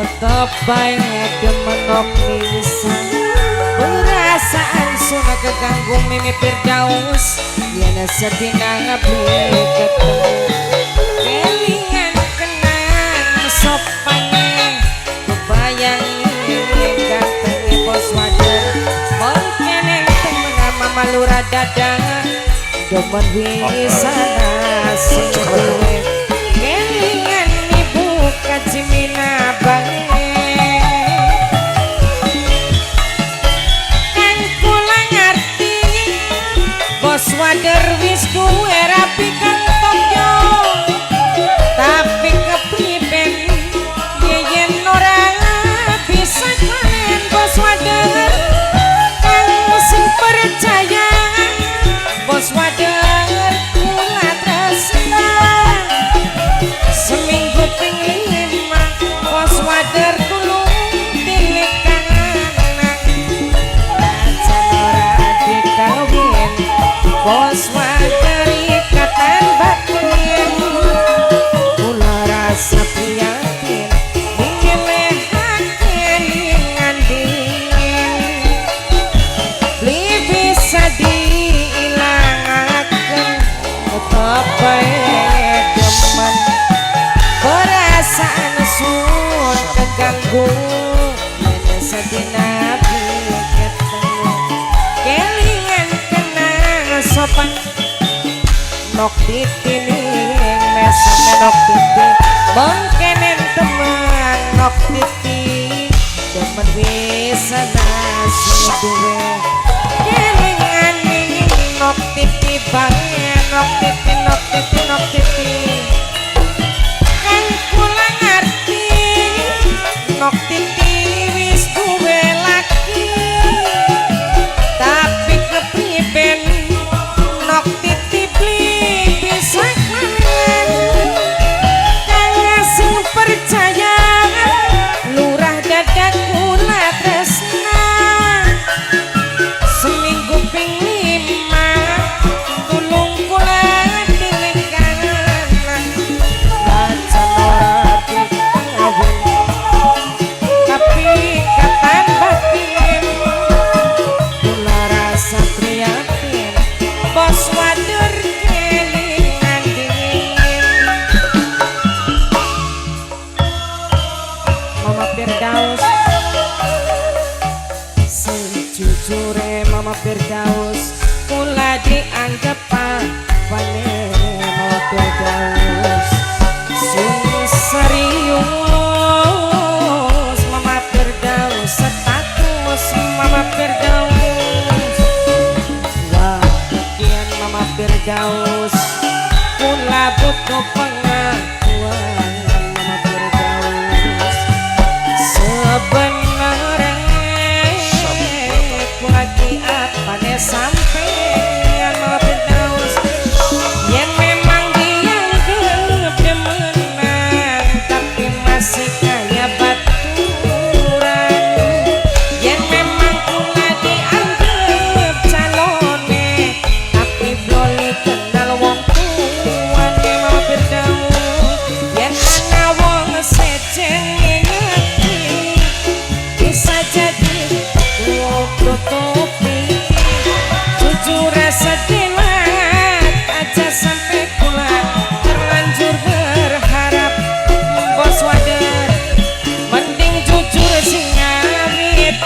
tetep baik demenok nisan perasaan suna keganggu Mimi Firdaus yana sedina ngabli ketemu kelingan kenang sopane kebayang ganteng bos wader mungkin yang temen mama lurah dadang demen wisana seduwe kelingan ibu kacimina bange kan kula ngerti bos wader wis duwe rapi kantong yo tapi kepriben yen ora bisa kalian bos wader kan sing percaya bos wader kula tresna seminggu ping 5 bos wader tulung tilik kanan aja ora dikawin bos wader ikatan batin kula rasa prihatin milihake lingan dingin li bisa diilangaken tetep bae demen perasaan sun keganggu yana sedina ketemu kelingan kenang sopan nok titining mesame nok titi mengkenen teman nok titi demen wisana suduwe kelingan ning nok titi bange nok titi nok titi nok titi kan kula ngerti nok titi wis duwe laki tapi kepriben nok titi bli bisa kangen kang sing percaya lurah dadak kula tresna seminggu ping 5 tulung kula tilik kanan aja ora dikawin tapi katan batin kula rasa prihatin bos wader kelingan dingin Mama Firdaus sejujure Mama Firdaus kula dianggap apane Mama Firdaus sing serius Mama Firdaus status Mama Firdaus wah kian Mama Firdaus kula butuh pengakuan Mama Firdaus sebenarnya kula ki apane sampean Mama Firdaus yang memang dianggap demenan tapi masih kaya baturan yang memang kula dianggap calone tapi belum kenal wong tuane Mama Firdaus yang ana wong seceng ngerti bisa jadi tutupi jujur sedilat aja sampai kula terlanjur berharap bos wader mending jujur sing awit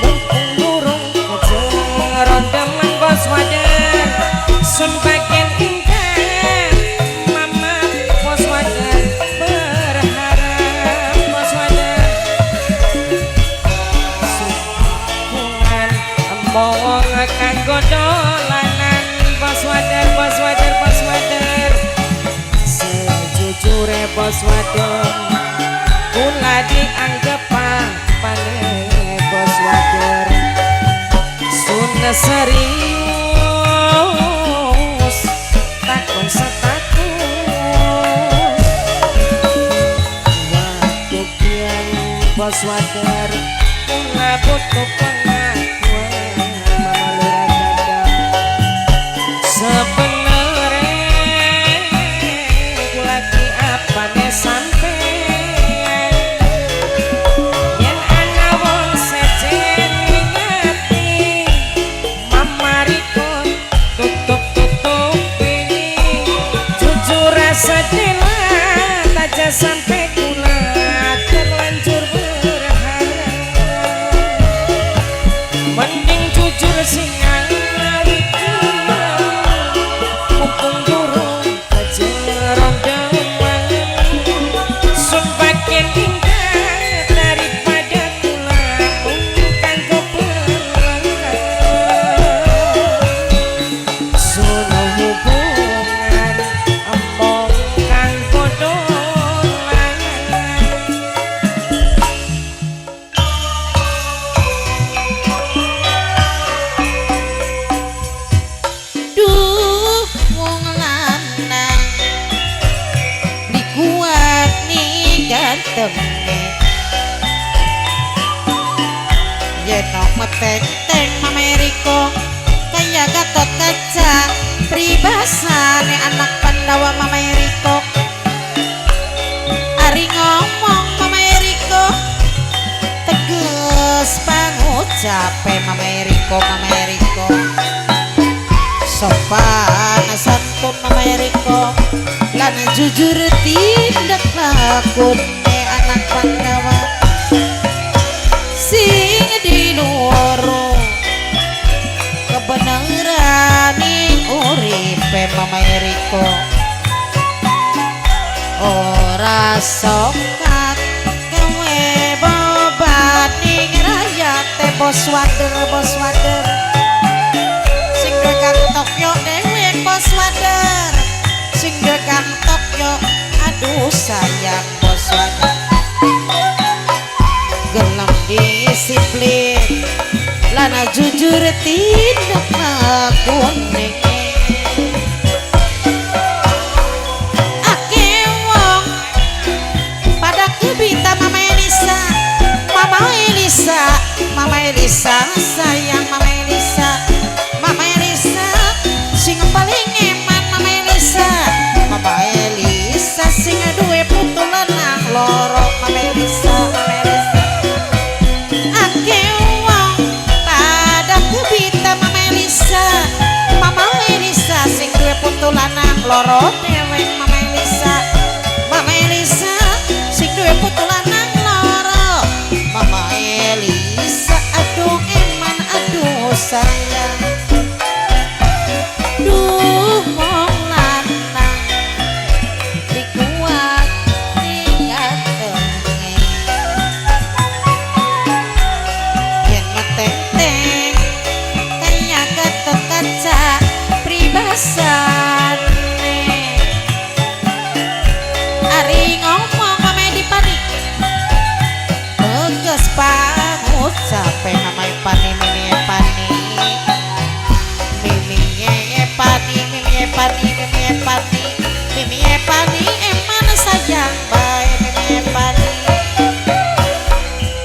mumpung durung kejeron demen bos wader sun bagian indah mama bos wader berharap bos wader sukungan embong kanggo dolanan bos wader bos wader bos wader sejujure bos wader kula dianggap apane bos wader sun serius takon status waktu kian bos wader kula butuh pengakuan Mama lurah dadang sebenarnya kula ki apane sampean tenge yeno meteng Mameriko kaya Gatot Kaca pribasane anak Pandawa Mameriko ari ngomong Mameriko teges pangucape Mameriko sopan santun Mameriko lan jujur tindak lakune anak Pandawa sing dinuwara kebenaran ing uripe Mameriko ora sokat gawe beban ning rakyate bos wader sing duwe Kang Tokyo dhewe bos wader sing duwe Kang Tokyo aduh sayang bos wader gelem disiplin lana jujur tindak lakune ake wong pada kebita Mama Elisa sayang Mama Elisa sing paling eman Mama Elisa sing duwe putu lanang loro Mama Elisa ake wong pada kebita Mama Elisa sing duwe putu lanang loro dewe Mama Elisa sing duwe putu lanang loro Mama Elisa aduh eman aduh sayang duh wong lanang dikuat tinggal tenge yen meteng kaya Gatot Kaca pribasane ari ngomong Mame Dipani tegas pangucape Mame Pani eman sayang bae Mimi Pani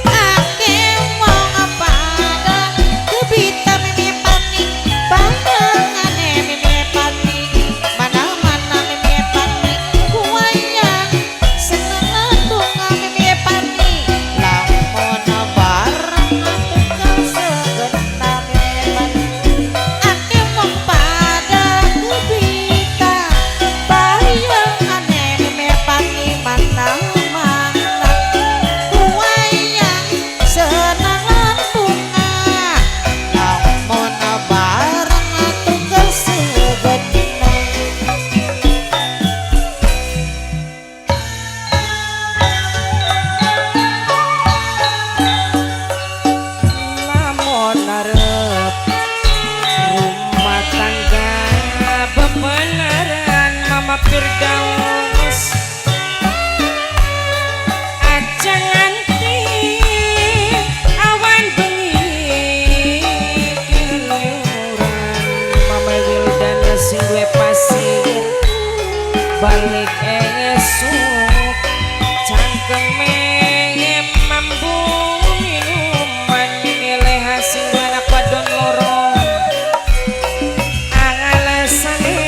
ake wong pada kebita Mimi Pani panengane Mimi Pani mana-mana Mimi Pani kuwayang seneng dunga Mimi Pani lamun bareng tukang segena Mimi Pani ake wong pada kebita bayangane Mimi Pani mana-mana kuwayang seneng bunga lamun bareng tukang segena lamun arep rumah tangga bebeneran Mama Firdaus aja nganti awan bengi keluyuran Mama Wildana sing duwe pasir balik esuk cangkeme mambu minuman nilai hasil anak wadon loro alasane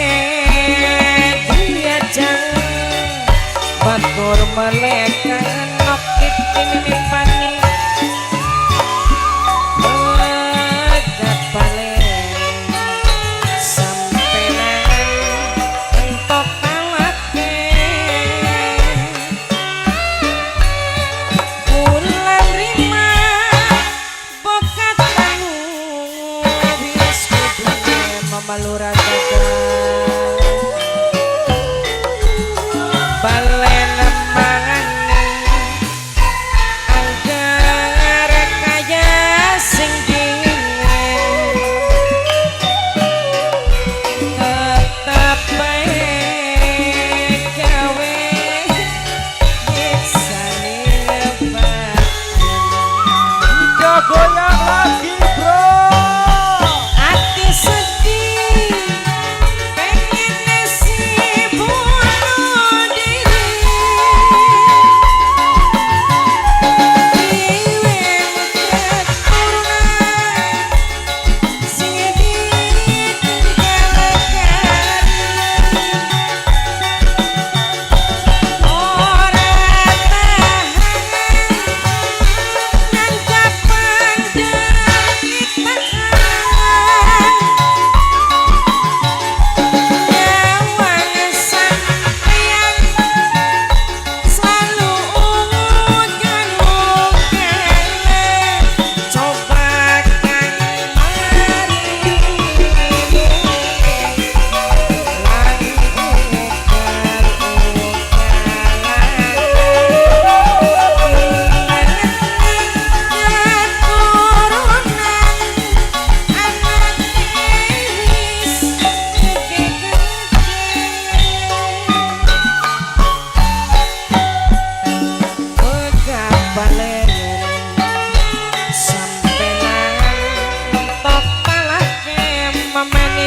dia jangan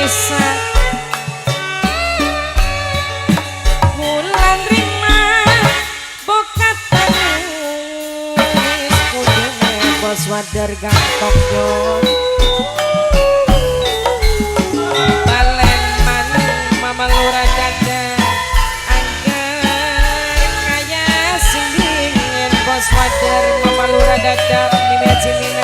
Elisa Wulan Rima bokat tanis kudune bos wadar gangkok yo balen manung mama lura dada angger kaya sing dingin bos wadar mama lura dada mimi cimi